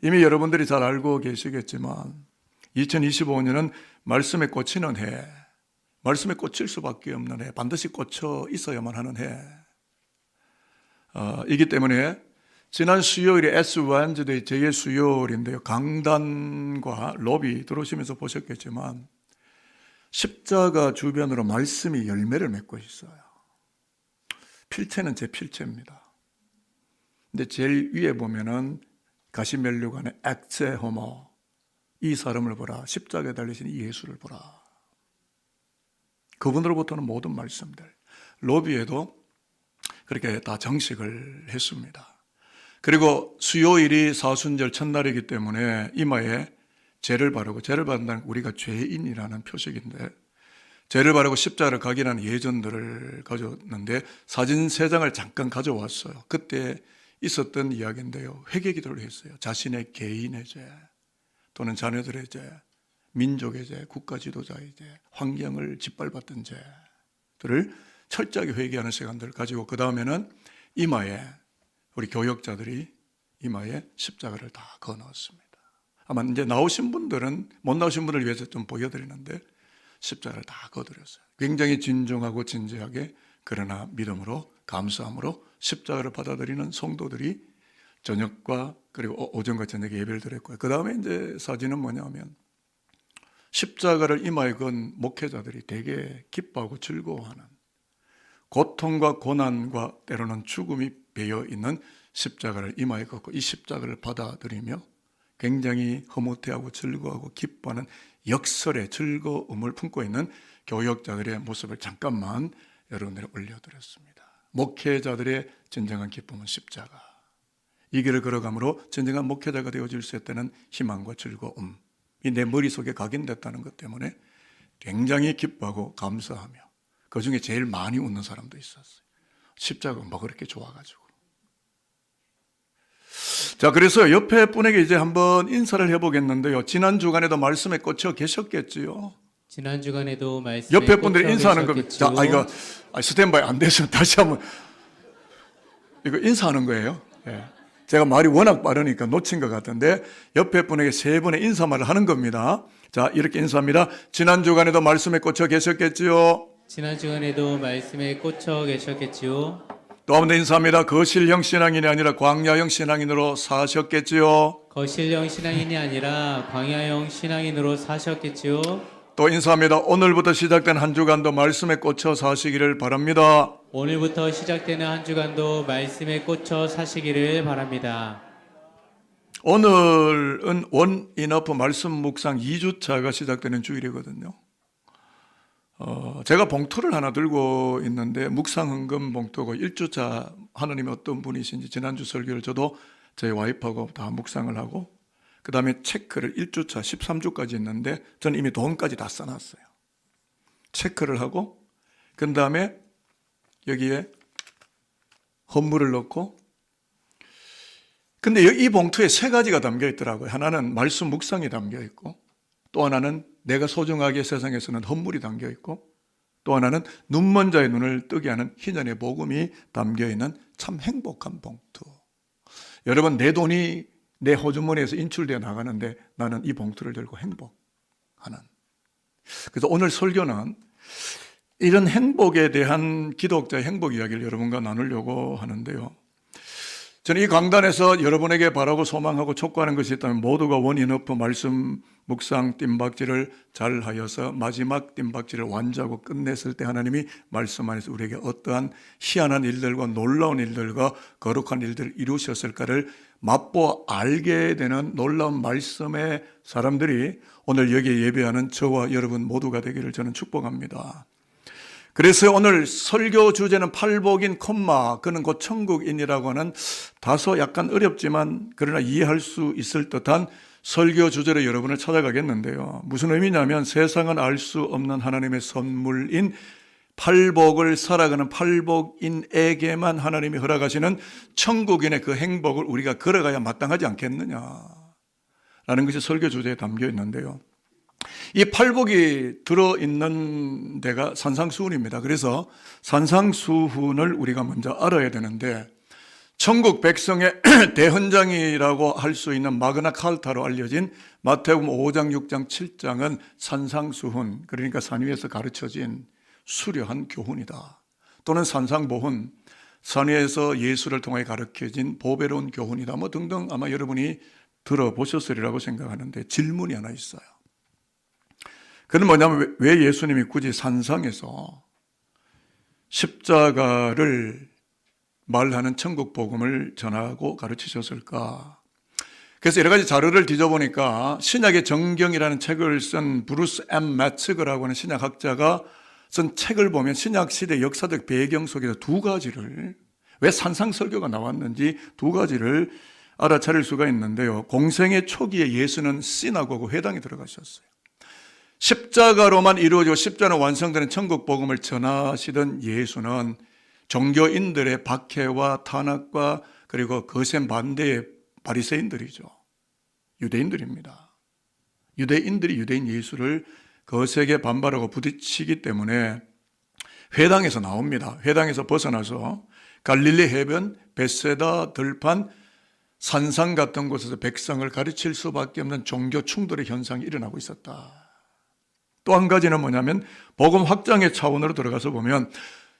이미 여러분들이 잘 알고 계시겠지만 2025년은 말씀에 꽂히는 해, 말씀에 꽂힐 수밖에 없는 해, 반드시 꽂혀 있어야만 하는 해 이기 때문에 지난 수요일에 S 웨드네스데이 제2의 수요일인데요, 강단과 로비 들어오시면서 보셨겠지만 십자가 주변으로 말씀이 열매를 맺고 있어요. 필체는 제 필체입니다. 근데 제일 위에 보면은 가시멜류관의 액체 호모, 이 사람을 보라, 십자가에 달리신 이 예수를 보라. 그분으로부터는 모든 말씀들, 로비에도 그렇게 다 정식을 했습니다. 그리고 수요일이 사순절 첫날이기 때문에 이마에 죄를 바르고, 죄를 바른다는 우리가 죄인이라는 표식인데, 죄를 바르고 십자가를 각인하는 예전들을 가져왔는데 사진 3장을 잠깐 가져왔어요. 그때 있었던 이야기인데요, 회개기도를 했어요. 자신의 개인의 죄 또는 자녀들의 죄, 민족의 죄, 국가 지도자의 죄, 환경을 짓밟았던 죄들을 철저하게 회개하는 시간들을 가지고, 그 다음에는 이마에, 우리 교역자들이 이마에 십자가를 다 그어넣었습니다. 아마 이제 나오신 분들은, 못 나오신 분을 위해서 좀 보여드리는데 십자가를 다 그어드렸어요. 굉장히 진중하고 진지하게, 그러나 믿음으로, 감사함으로 십자가를 받아들이는 성도들이 저녁과 그리고 오전과 저녁에 예배를 드렸고요. 그 다음에 이제 사진은 뭐냐면 십자가를 이마에 건 목회자들이 되게 기뻐하고 즐거워하는, 고통과 고난과 때로는 죽음이 배어있는 십자가를 이마에 걷고 이 십자가를 받아들이며 굉장히 흐뭇해하고 즐거워하고 기뻐하는 역설의 즐거움을 품고 있는 교역자들의 모습을 잠깐만 여러분들에 올려드렸습니다. 목회자들의 진정한 기쁨은 십자가, 이 길을 걸어감으로 진정한 목회자가 되어질 수 있다는 희망과 즐거움, 이 내 머릿속에 각인됐다는 것 때문에 굉장히 기뻐하고 감사하며, 그 중에 제일 많이 웃는 사람도 있었어요. 십자가가 뭐 그렇게 좋아가지고. 자, 그래서 옆에 분에게 이제 한번 인사를 해보겠는데요, 지난 주간에도 말씀에 꽂혀 계셨겠지요. 지난 주간에도 말씀에 옆에 분들이 인사하는 겁니다. 계셨겠지요. 자, 이거 스탠바이 안 되시면 다시 한번, 이거 인사하는 거예요. 예. 제가 말이 워낙 빠르니까 놓친 것 같은데 옆에 분에게 3번의 인사말을 하는 겁니다. 자, 이렇게 인사합니다. 지난 주간에도 말씀에 꽂혀 계셨겠지요. 지난 주간에도 말씀에 꽂혀 계셨겠지요. 또 한 번 더 인사합니다. 거실형 신앙인이 아니라 광야형 신앙인으로 사셨겠지요. 거실형 신앙인이 아니라 광야형 신앙인으로 사셨겠지요. 또 인사합니다. 오늘부터 시작된 한 주간도 말씀에 꽂혀 사시기를 바랍니다. 오늘부터 시작되는 한 주간도 말씀에 꽂혀 사시기를 바랍니다. 오늘은 원 인어프 말씀 묵상 2주차가 시작되는 주일이거든요. 제가 봉투를 하나 들고 있는데 묵상 헌금 봉투고 1주차 하느님이 어떤 분이신지 지난주 설교를 저도 저희 와이프하고 다 묵상을 하고, 그 다음에 체크를 1주차 13주까지 있는데 저는 이미 돈까지 다 써놨어요. 체크를 하고 그 다음에 여기에 헌물을 넣고, 근데 이 봉투에 3가지가 담겨 있더라고요. 하나는 말씀 묵상이 담겨 있고, 또 하나는 내가 소중하게 세상에서는 헌물이 담겨 있고, 또 하나는 눈먼 자의 눈을 뜨게 하는 희년의 복음이 담겨 있는 참 행복한 봉투. 여러분, 내 돈이 내 호주머니에서 인출되어 나가는데 나는 이 봉투를 들고 행복하는. 그래서 오늘 설교는 이런 행복에 대한 기독자의 행복 이야기를 여러분과 나누려고 하는데요, 저는 이 강단에서 여러분에게 바라고 소망하고 촉구하는 것이 있다면 모두가 원인어프 말씀 묵상 뜀박질을 잘 하여서 마지막 뜀박질을 완주하고 끝냈을 때 하나님이 말씀 안에서 우리에게 어떠한 희한한 일들과 놀라운 일들과 거룩한 일들을 이루셨을까를 맛보아 알게 되는 놀라운 말씀의 사람들이 오늘 여기에 예배하는 저와 여러분 모두가 되기를 저는 축복합니다. 그래서 오늘 설교 주제는 팔복인 콤마, 그는 곧 천국인이라고 하는 다소 약간 어렵지만 그러나 이해할 수 있을 듯한 설교 주제로 여러분을 찾아가겠는데요, 무슨 의미냐면 세상은 알 수 없는 하나님의 선물인 팔복을 살아가는 팔복인에게만 하나님이 허락하시는 천국인의 그 행복을 우리가 걸어가야 마땅하지 않겠느냐라는 것이 설교 주제에 담겨 있는데요, 이 팔복이 들어있는 데가 산상수훈입니다. 그래서 산상수훈을 우리가 먼저 알아야 되는데, 천국 백성의 대헌장이라고 할 수 있는 마그나 칼타로 알려진 마태복음 5장, 6장, 7장은 산상수훈, 그러니까 산 위에서 가르쳐진 수려한 교훈이다. 또는 산상보훈, 산 위에서 예수를 통해 가르쳐진 보배로운 교훈이다. 뭐 등등 아마 여러분이 들어보셨으리라고 생각하는데 질문이 하나 있어요. 그건 뭐냐면 왜 예수님이 굳이 산상에서 십자가를 말하는 천국 복음을 전하고 가르치셨을까? 그래서 여러 가지 자료를 뒤져보니까 신약의 정경이라는 책을 쓴 브루스 M. 매츠거라고 하는 신약학자가 쓴 책을 보면 신약 시대 역사적 배경 속에서 두 가지를, 왜 산상설교가 나왔는지 두 가지를 알아차릴 수가 있는데요. 공생의 초기에 예수는 시나고그 회당에 들어가셨어요. 십자가로만 이루어지고 십자가로 완성되는 천국 복음을 전하시던 예수는 종교인들의 박해와 탄압과 그리고 거센 반대의 바리새인들이죠. 유대인들입니다. 유대인들이 유대인 예수를 거세게 반발하고 부딪히기 때문에 회당에서 나옵니다. 회당에서 벗어나서 갈릴리 해변, 벳세다 들판, 산상 같은 곳에서 백성을 가르칠 수밖에 없는 종교 충돌의 현상이 일어나고 있었다. 또 한 가지는 뭐냐면 복음 확장의 차원으로 들어가서 보면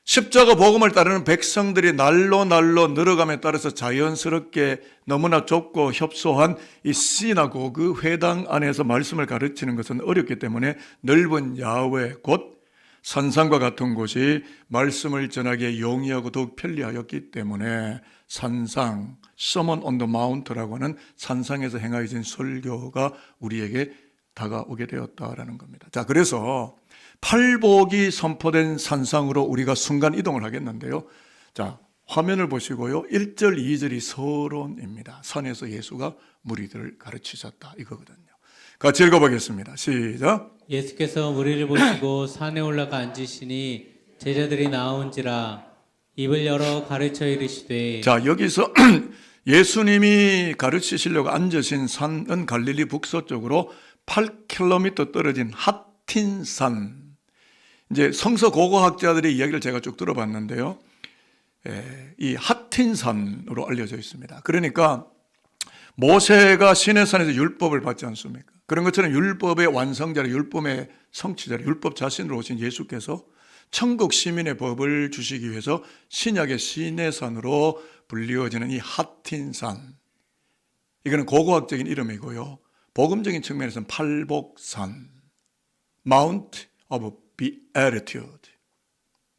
십자가 복음을 따르는 백성들이 날로 늘어감에 따라서 자연스럽게 너무나 좁고 협소한 이 시나고그 회당 안에서 말씀을 가르치는 것은 어렵기 때문에 넓은 야외 곧 산상과 같은 곳이 말씀을 전하기에 용이하고 더욱 편리하였기 때문에 산상, Sermon on the Mount라고 하는 산상에서 행하여진 설교가 우리에게 다가오게 되었다라는 겁니다. 자, 그래서 팔복이 선포된 산상으로 우리가 순간 이동을 하겠는데요. 자, 화면을 보시고요. 1절, 2절이 서론입니다. 산에서 예수가 무리들을 가르치셨다 이거거든요. 같이 읽어보겠습니다. 시작. 예수께서 무리를 보시고 산에 올라가 앉으시니 제자들이 나온지라 입을 열어 가르쳐 이르시되. 자, 여기서 예수님이 가르치시려고 앉으신 산은 갈릴리 북서쪽으로 8km 떨어진 핫틴산. 이제 성서 고고학자들의 이야기를 제가 쭉 들어봤는데요. 이 핫틴산으로 알려져 있습니다. 그러니까 모세가 시내산에서 율법을 받지 않습니까? 그런 것처럼 율법의 완성자로, 율법의 성취자로, 율법 자신으로 오신 예수께서 천국 시민의 법을 주시기 위해서 신약의 시내산으로 불리워지는 이 핫틴산. 이거는 고고학적인 이름이고요. 복음적인 측면에서는 팔복산, Mount of Beatitude.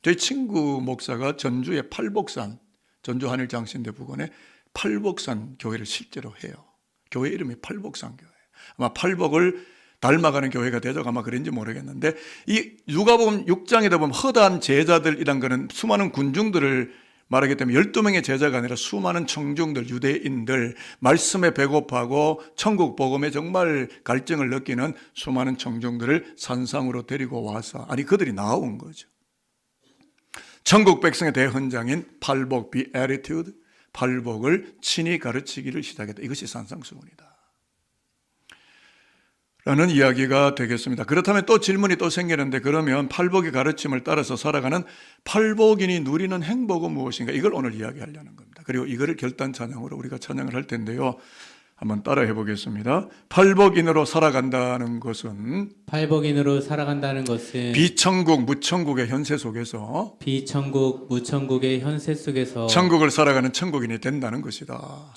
저희 친구 목사가 전주의 팔복산, 전주 한일장신대 부근에 팔복산 교회를 실제로 해요. 교회 이름이 팔복산 교회. 아마 팔복을 닮아가는 교회가 되죠. 아마 그런지 모르겠는데, 이 누가복음 6장에다 보면 허다한 제자들이란 거는 수많은 군중들을 말하기 때문에 12명의 제자가 아니라 수많은 청중들, 유대인들, 말씀에 배고파하고 천국 복음에 정말 갈증을 느끼는 수많은 청중들을 산상으로 데리고 와서, 아니 그들이 나온 거죠. 천국 백성의 대헌장인 팔복, Beatitude, 팔복을 친히 가르치기를 시작했다. 이것이 산상수훈이다 라는 이야기가 되겠습니다. 그렇다면 또 질문이 또 생기는데, 그러면 팔복의 가르침을 따라서 살아가는 팔복인이 누리는 행복은 무엇인가? 이걸 오늘 이야기하려는 겁니다. 그리고 이거를 결단 찬양으로 우리가 찬양을 할 텐데요. 한번 따라해 보겠습니다. 팔복인으로 살아간다는 것은 비천국, 무천국의 현세 속에서 천국을 살아가는 천국인이 된다는 것이다.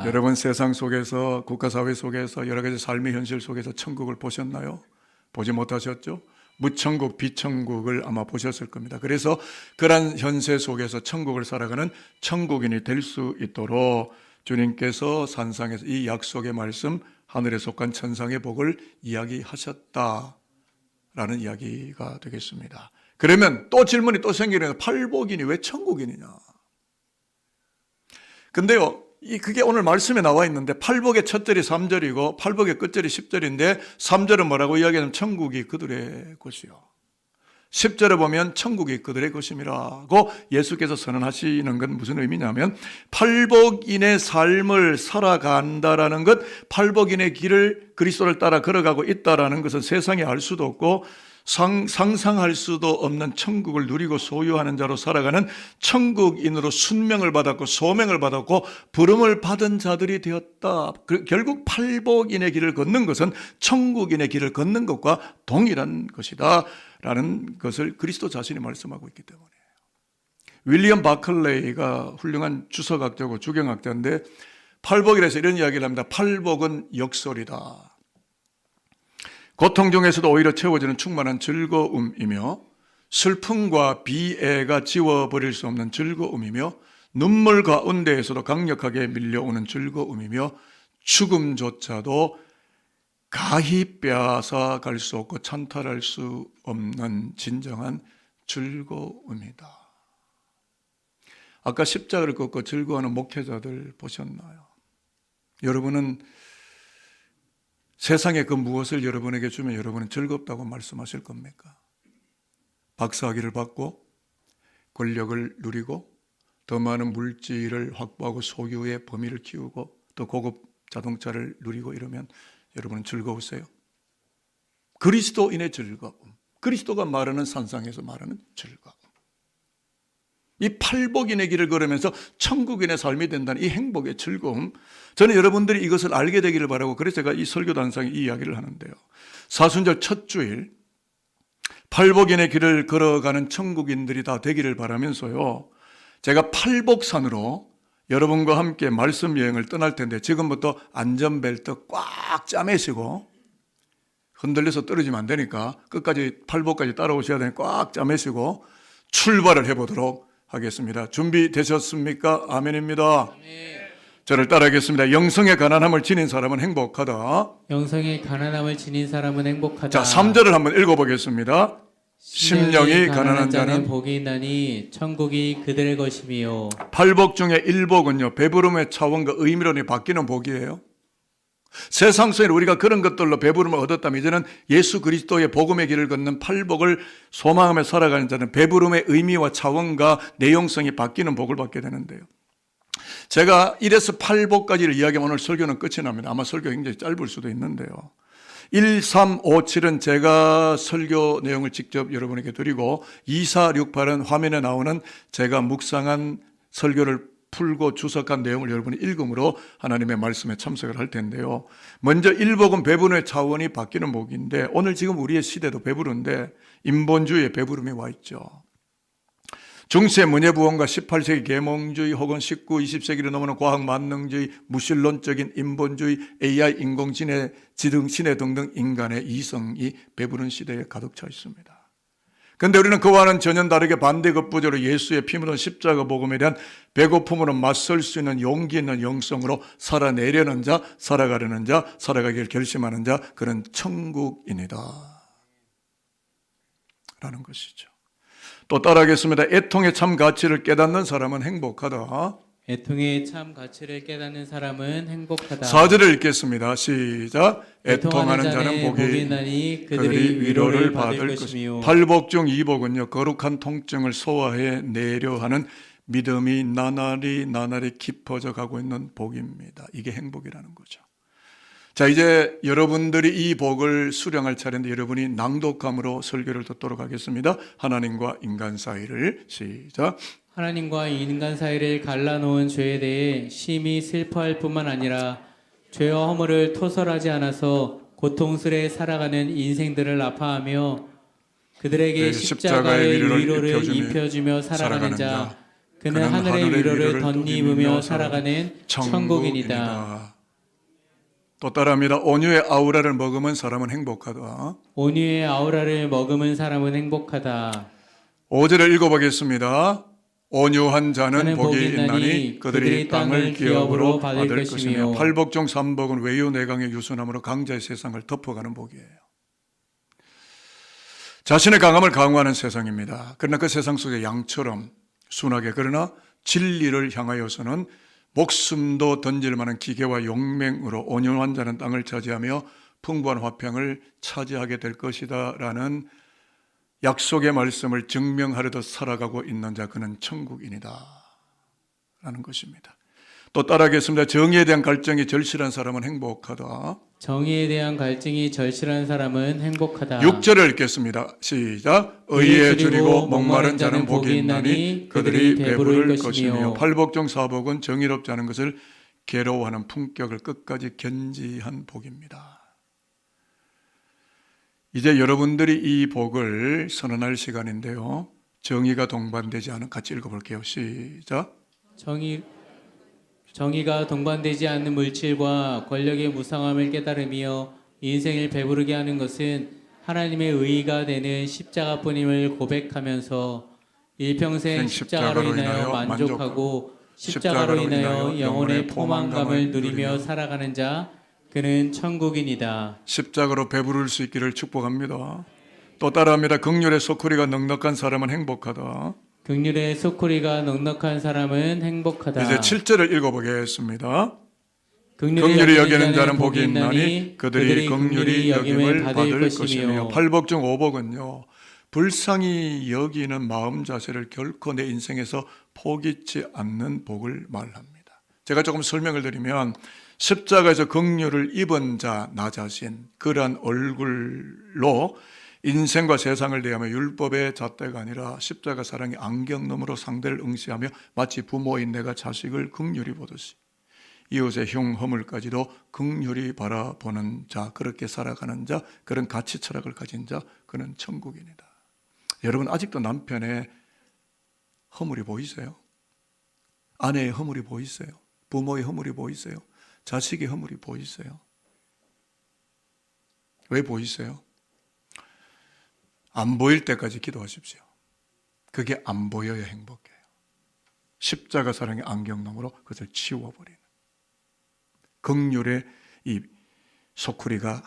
여러분 세상 속에서, 국가사회 속에서, 여러 가지 삶의 현실 속에서 천국을 보셨나요? 보지 못하셨죠? 무천국, 비천국을 아마 보셨을 겁니다. 그래서 그러한 현세 속에서 천국을 살아가는 천국인이 될 수 있도록 주님께서 산상에서 이 약속의 말씀, 하늘에 속한 천상의 복을 이야기하셨다라는 이야기가 되겠습니다. 그러면 또 질문이 또 생기는, 팔복인이 왜 천국인이냐? 근데요, 그게 오늘 말씀에 나와 있는데, 팔복의 첫 절이 3절이고 팔복의 끝절이 10절인데 3절은 뭐라고 이야기하냐면 천국이 그들의 것이요, 10절에 보면 천국이 그들의 것임이라고 예수께서 선언하시는 건 무슨 의미냐면, 팔복인의 삶을 살아간다라는 것, 팔복인의 길을, 그리스도를 따라 걸어가고 있다라는 것은 세상이 알 수도 없고 상상할 수도 없는 천국을 누리고 소유하는 자로 살아가는 천국인으로 순명을 받았고 소명을 받았고 부름을 받은 자들이 되었다. 결국 팔복인의 길을 걷는 것은 천국인의 길을 걷는 것과 동일한 것이다 라는 것을 그리스도 자신이 말씀하고 있기 때문에 윌리엄 바클레이가 훌륭한 주석학자고 주경학자인데 팔복이라서 이런 이야기를 합니다. 팔복은 역설이다. 고통 중에서도 오히려 채워지는 충만한 즐거움이며 슬픔과 비애가 지워버릴 수 없는 즐거움이며 눈물 가운데에서도 강력하게 밀려오는 즐거움이며 죽음조차도 가히 빼앗아 갈 수 없고 찬탈할 수 없는 진정한 즐거움이다. 아까 십자가를 걷고 즐거워하는 목회자들 보셨나요? 여러분은 세상에 그 무엇을 여러분에게 주면 여러분은 즐겁다고 말씀하실 겁니까? 박사학위를 받고 권력을 누리고 더 많은 물질을 확보하고 소유의 범위를 키우고 또 고급 자동차를 누리고 이러면 여러분은 즐거우세요? 그리스도인의 즐거움, 그리스도가 말하는 산상에서 말하는 즐거움, 이 팔복인의 길을 걸으면서 천국인의 삶이 된다는 이 행복의 즐거움, 저는 여러분들이 이것을 알게 되기를 바라고 그래서 제가 이 설교단상에 이 이야기를 하는데요. 사순절 첫 주일 팔복인의 길을 걸어가는 천국인들이 다 되기를 바라면서요, 제가 팔복산으로 여러분과 함께 말씀 여행을 떠날 텐데 지금부터 안전벨트 꽉 짜매시고 흔들려서 떨어지면 안 되니까 끝까지 팔복까지 따라오셔야 되니 꽉 짜매시고 출발을 해보도록 하겠습니다. 준비되셨습니까? 아멘입니다. 저를 따라하겠습니다. 영성의 가난함을 지닌 사람은 행복하다. 영성의 가난함을 지닌 사람은 행복하다. 자, 3절을 한번 읽어보겠습니다. 심령이 가난한 자는 복이 있나니 천국이 그들의 것이며. 팔복 중에 일복은요, 배부름의 차원과 의미론이 바뀌는 복이에요. 세상 속에 우리가 그런 것들로 배부름을 얻었다면 이제는 예수 그리스도의 복음의 길을 걷는 팔복을 소망하며 살아가는 자는 배부름의 의미와 차원과 내용성이 바뀌는 복을 받게 되는데요. 제가 1에서 8복까지를 이야기하면 오늘 설교는 끝이 납니다. 아마 설교 굉장히 짧을 수도 있는데요. 1, 3, 5, 7은 제가 설교 내용을 직접 여러분에게 드리고 2, 4, 6, 8은 화면에 나오는 제가 묵상한 설교를 풀고 주석한 내용을 여러분이 읽음으로 하나님의 말씀에 참석을 할 텐데요. 먼저 1복은 배부름의 차원이 바뀌는 복인데 오늘 지금 우리의 시대도 배부른데 인본주의의 배부름이 와 있죠. 중세 문예부원과 18세기 계몽주의 혹은 19, 20세기를 넘어는 과학 만능주의, 무신론적인 인본주의, AI, 인공지능, 지능신의 등등 인간의 이성이 배부른 시대에 가득 차 있습니다. 그런데 우리는 그와는 전혀 다르게 반대급부적으로 예수의 피 묻은 십자가 복음에 대한 배고픔으로 맞설 수 있는 용기 있는 영성으로 살아내려는 자, 살아가려는 자, 살아가기를 결심하는 자, 그런 천국인이다 라는 것이죠. 또 따라하겠습니다. 애통의 참 가치를 깨닫는 사람은 행복하다. 애통의 참 가치를 깨닫는 사람은 행복하다. 4절을 읽겠습니다. 시작. 애통하는 자는 복이 있나니 그들이 위로를 받을 것이며. 팔복 중 2복은요, 거룩한 통증을 소화해 내려 하는 믿음이 나날이 깊어져 가고 있는 복입니다. 이게 행복이라는 거죠. 자, 이제 여러분들이 이 복을 수령할 차례인데 여러분이 낭독함으로 설교를 듣도록 하겠습니다. 하나님과 인간 사이를. 시작. 하나님과 인간 사이를 갈라놓은 죄에 대해 심히 슬퍼할 뿐만 아니라 죄와 허물을 토설하지 않아서 고통스레 살아가는 인생들을 아파하며 그들에게 십자가의 위로를 입혀주며 살아가는 자, 그는 하늘의 위로를 덧입으며 살아가는 천국인이다. 또 따라합니다. 온유의 아우라를 머금은 사람은 행복하다. 온유의 아우라를 머금은 사람은 행복하다. 5절을 읽어보겠습니다. 온유한 자는 복이 있나니 그들이 땅을 기업으로 받을 것이며. 팔복 중 3복은 외유내강의 유순함으로 강자의 세상을 덮어가는 복이에요. 자신의 강함을 강화하는 세상입니다. 그러나 그 세상 속에 양처럼 순하게 그러나 진리를 향하여서는 목숨도 던질 만한 기계와 용맹으로 온유한 자는 땅을 차지하며 풍부한 화평을 차지하게 될 것이다 라는 약속의 말씀을 증명하려듯 살아가고 있는 자, 그는 천국인이다 라는 것입니다. 또 따라하겠습니다. 정의에 대한 갈증이 절실한 사람은 행복하다. 정의에 대한 갈증이 절실한 사람은 행복하다. 6절을 읽겠습니다. 시작. 의에 줄이고 목마른 자는 복이 있나니 그들이 배부를 것이며 팔복 중 사복은 정의롭지 않은 것을 괴로워하는 품격을 끝까지 견지한 복입니다. 이제 여러분들이 이 복을 선언할 시간인데요. 정의가 동반되지 않은, 같이 읽어볼게요. 시작. 정의가 동반되지 않는 물질과 권력의 무상함을 깨달으며 인생을 배부르게 하는 것은 하나님의 의의가 되는 십자가뿐임을 고백하면서 일평생 십자가로 인하여 만족하고 십자가로 인하여 영혼의 포만감을 누리며 살아가는 자, 그는 천국인이다. 십자가로 배부를 수 있기를 축복합니다. 또 따라합니다. 긍휼의 소쿠리가 넉넉한 사람은 행복하다. 긍휼의 소쿠리가 넉넉한 사람은 행복하다. 이제 7절을 읽어보겠습니다. 긍휼히 여기는 자는 복이 있나니 그들이 긍휼히 여김을 받을 것이며 팔복 중 오복은요, 불쌍히 여기는 마음 자세를 결코 내 인생에서 포기치 않는 복을 말합니다. 제가 조금 설명을 드리면 십자가에서 긍휼을 입은 자, 나 자신, 그러한 얼굴로 인생과 세상을 대하며 율법의 잣대가 아니라 십자가 사랑의 안경너머로 상대를 응시하며 마치 부모인 내가 자식을 긍휼히 보듯이 이웃의 흉 허물까지도 긍휼히 바라보는 자, 그렇게 살아가는 자, 그런 가치 철학을 가진 자, 그는 천국인이다. 여러분, 아직도 남편의 허물이 보이세요? 아내의 허물이 보이세요? 부모의 허물이 보이세요? 자식의 허물이 보이세요? 왜 보이세요? 안 보일 때까지 기도하십시오. 그게 안 보여야 행복해요. 십자가 사랑의 안경너머로 그것을 치워버리는 긍휼의 이 소쿠리가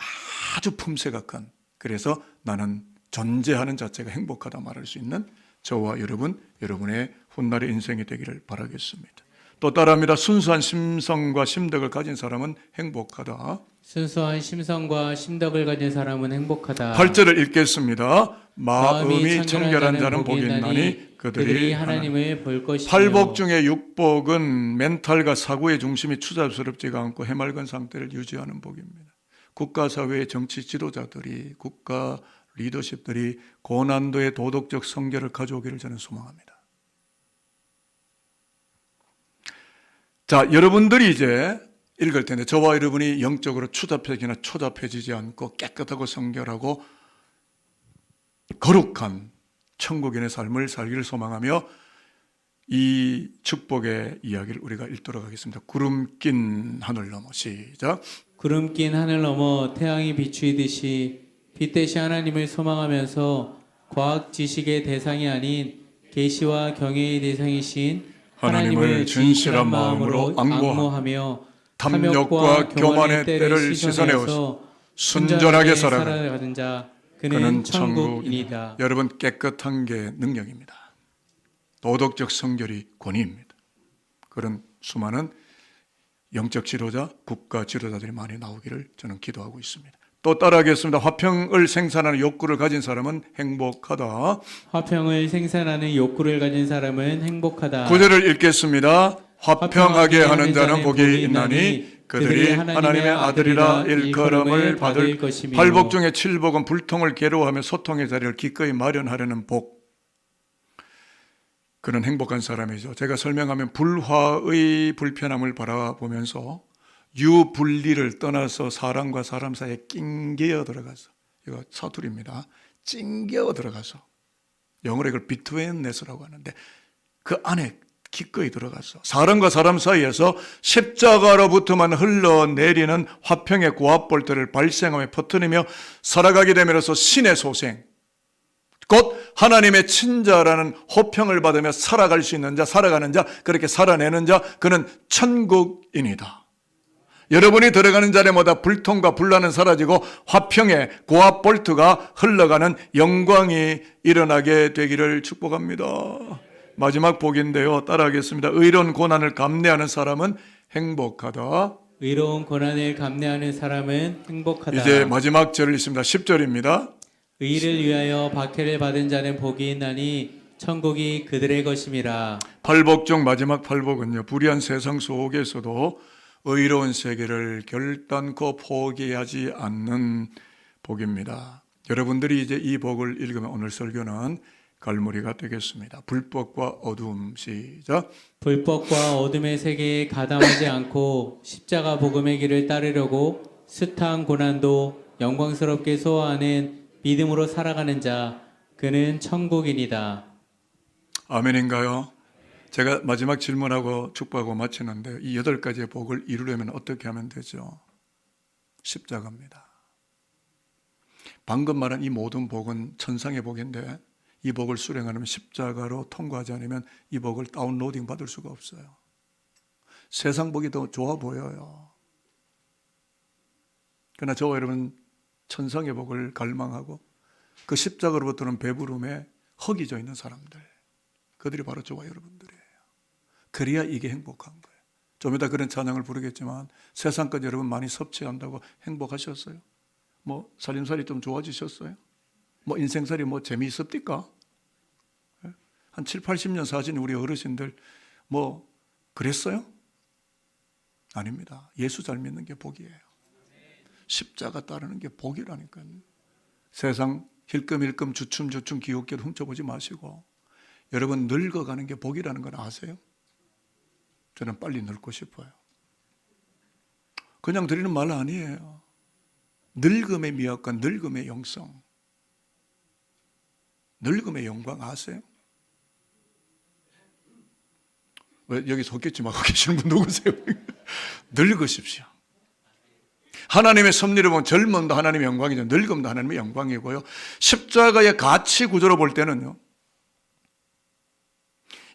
아주 품새가 큰, 그래서 나는 존재하는 자체가 행복하다 말할 수 있는 저와 여러분, 여러분의 훗날의 인생이 되기를 바라겠습니다. 또 따라합니다. 순수한 심성과 심덕을 가진 사람은 행복하다. 순수한 심성과 심덕을 가진 사람은 행복하다. 8절을 읽겠습니다. 마음이 청결한 자는 복이 있나니 그들이 하나님을 볼 것이며. 팔복 중에 육복은 멘탈과 사고의 중심이 추잡스럽지가 않고 해맑은 상태를 유지하는 복입니다. 국가사회의 정치 지도자들이, 국가 리더십들이 고난도의 도덕적 성결을 가져오기를 저는 소망합니다. 자, 여러분들이 이제 읽을 텐데 저와 여러분이 영적으로 추잡해지나 초잡해지지 않고 깨끗하고 성결하고 거룩한 천국인의 삶을 살기를 소망하며 이 축복의 이야기를 우리가 읽도록 하겠습니다. 구름 낀 하늘 넘어. 시작. 구름 낀 하늘 넘어 태양이 비추이듯이 빛대신 하나님을 소망하면서 과학 지식의 대상이 아닌 계시와 경외의 대상이신 하나님을 진실한 마음으로 앙모하며 탐욕과 교만의 때를 씻어내어서 순전하게 살아가는 자, 그는 천국인이다. 여러분, 깨끗한 게 능력입니다. 도덕적 성결이 권위입니다. 그런 수많은 영적 지도자, 국가 지도자들이 많이 나오기를 저는 기도하고 있습니다. 또 따라하겠습니다. 화평을 생산하는 욕구를 가진 사람은 행복하다. 화평을 생산하는 욕구를 가진 사람은 행복하다. 9절을 읽겠습니다. 화평하게 하는 자는 복이 있나니 그들이 하나님의 아들이라 일컬음을 받을 것이며. 팔복 중에 칠복은 불통을 괴로워하며 소통의 자리를 기꺼이 마련하려는 복. 그는 행복한 사람이죠. 제가 설명하면 불화의 불편함을 바라보면서 유분리를 떠나서 사람과 사람 사이에 낑겨 들어가서, 이거 사투리입니다. 찡겨 들어가서, 영어로 이걸 비트윈네스라고 하는데 그 안에 기꺼이 들어가서 사람과 사람 사이에서 십자가로부터만 흘러내리는 화평의 고압볼트를 발생하며 퍼뜨리며 살아가게 됨으로써 신의 소생, 곧 하나님의 친자라는 호평을 받으며 살아갈 수 있는 자, 살아가는 자, 그렇게 살아내는 자, 그는 천국인이다. 여러분이 들어가는 자리마다 불통과 분란은 사라지고 화평의 고압 볼트가 흘러가는 영광이 일어나게 되기를 축복합니다. 마지막 복인데요. 따라하겠습니다. 의로운 고난을 감내하는 사람은 행복하다. 의로운 고난을 감내하는 사람은 행복하다. 이제 마지막 절을 읽습니다. 10절입니다. 의를 위하여 박해를 받은 자는 복이 있나니 천국이 그들의 것임이라. 팔복 중 마지막 팔복은요, 불의한 세상 속에서도 의로운 세계를 결단코 포기하지 않는 복입니다. 여러분들이 이제 이 복을 읽으면 오늘 설교는 갈무리가 되겠습니다. 불법과 어두움, 시작. 불법과 어둠의 세계에 가담하지 않고 십자가 복음의 길을 따르려고 숱한 고난도 영광스럽게 소화하는 믿음으로 살아가는 자, 그는 천국이니이다. 아멘인가요? 제가 마지막 질문하고 축복하고 마치는데 이 8가지의 복을 이루려면 어떻게 하면 되죠? 십자가입니다. 방금 말한 이 모든 복은 천상의 복인데 이 복을 수령하려면 십자가로 통과하지 않으면 이 복을 다운로딩 받을 수가 없어요. 세상 복이 더 좋아 보여요. 그러나 저와 여러분 천상의 복을 갈망하고 그 십자가로부터는 배부름에 허기져 있는 사람들, 그들이 바로 저와 여러분들이에요. 그래야 이게 행복한 거예요. 좀 이따 그런 찬양을 부르겠지만 세상 것 여러분 많이 섭취한다고 행복하셨어요? 뭐 살림살이 좀 좋아지셨어요? 뭐 인생살이 뭐 재미있습니까? 한 7, 80년 사신 우리 어르신들 뭐 그랬어요? 아닙니다. 예수 잘 믿는 게 복이에요. 십자가 따르는 게 복이라니까요. 세상 힐끔힐끔 주춤주춤 기웃기웃 훔쳐보지 마시고 여러분 늙어가는 게 복이라는 걸 아세요? 저는 빨리 늙고 싶어요. 그냥 드리는 말 아니에요. 늙음의 미학과 늙음의 영성, 늙음의 영광 아세요? 왜 여기 속겠지 말고 계시는 분 누구세요? 늙으십시오. 하나님의 섭리를 보면 젊음도 하나님의 영광이죠. 늙음도 하나님의 영광이고요. 십자가의 가치 구조로 볼 때는요,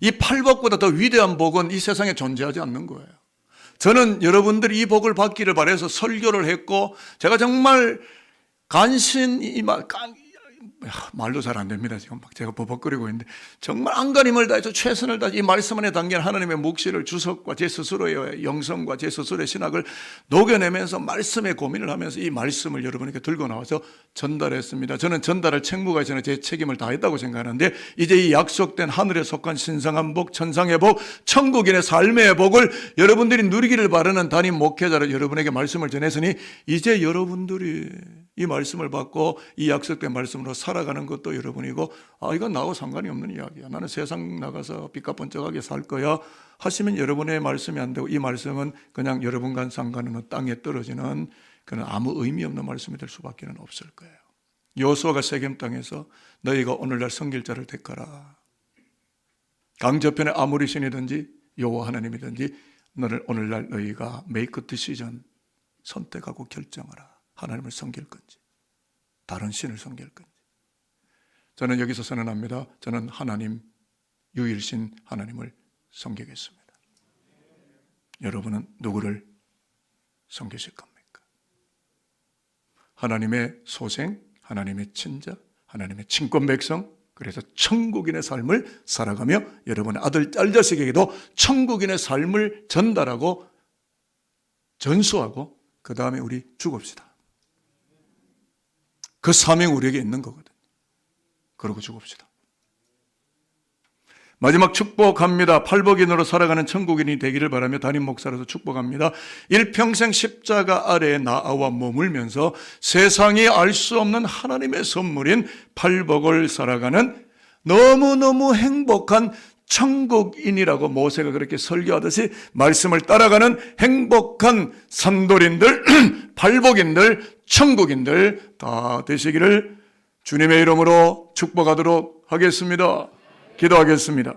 이 팔복보다 더 위대한 복은 이 세상에 존재하지 않는 거예요. 저는 여러분들이 이 복을 받기를 바라서 설교를 했고, 제가 정말 간신히 말도 잘 안 됩니다. 지금 막 제가 버벅거리고 있는데 정말 안간힘을 다해서 최선을 다해 이 말씀 안에 담긴 하나님의 묵시를 주석과 제 스스로의 영성과 제 스스로의 신학을 녹여내면서 말씀에 고민을 하면서 이 말씀을 여러분에게 들고 나와서 전달했습니다. 저는 전달할 책무가 있으나 제 책임을 다했다고 생각하는데 이제 이 약속된 하늘에 속한 신성한 복, 천상의 복, 천국인의 삶의 복을 여러분들이 누리기를 바라는 담임 목회자로 여러분에게 말씀을 전했으니 이제 여러분들이 이 말씀을 받고 이 약속된 말씀으로 살아가는 것도 여러분이고, 이건 나하고 상관이 없는 이야기야. 나는 세상 나가서 삐까번쩍하게 살 거야 하시면 여러분의 말씀이 안 되고, 이 말씀은 그냥 여러분과 상관없는 땅에 떨어지는 그런 아무 의미 없는 말씀이 될 수밖에 없을 거예요. 여호수아가 세겜 땅에서 너희가 오늘날 섬길 자를 택하라. 강저편에 아무리 신이든지 여호와 하나님이든지 너를 오늘날 너희가 메이크 디시전 선택하고 결정하라. 하나님을 섬길 건지 다른 신을 섬길 건지. 저는 여기서 선언합니다. 저는 하나님, 유일신 하나님을 섬기겠습니다. 여러분은 누구를 섬기실 겁니까? 하나님의 소생, 하나님의 친자, 하나님의 친권 백성, 그래서 천국인의 삶을 살아가며 여러분의 아들, 딸, 자식에게도 천국인의 삶을 전달하고 전수하고 그 다음에 우리 죽읍시다. 그 사명이 우리에게 있는 거거든요. 그러고 죽읍시다. 마지막 축복합니다. 팔복인으로 살아가는 천국인이 되기를 바라며 담임 목사로서 축복합니다. 일평생 십자가 아래에 나아와 머물면서 세상이 알 수 없는 하나님의 선물인 팔복을 살아가는 너무너무 행복한 천국인이라고 모세가 그렇게 설교하듯이 말씀을 따라가는 행복한 산돌인들, 팔복인들, 천국인들 다 되시기를 주님의 이름으로 축복하도록 하겠습니다. 기도하겠습니다.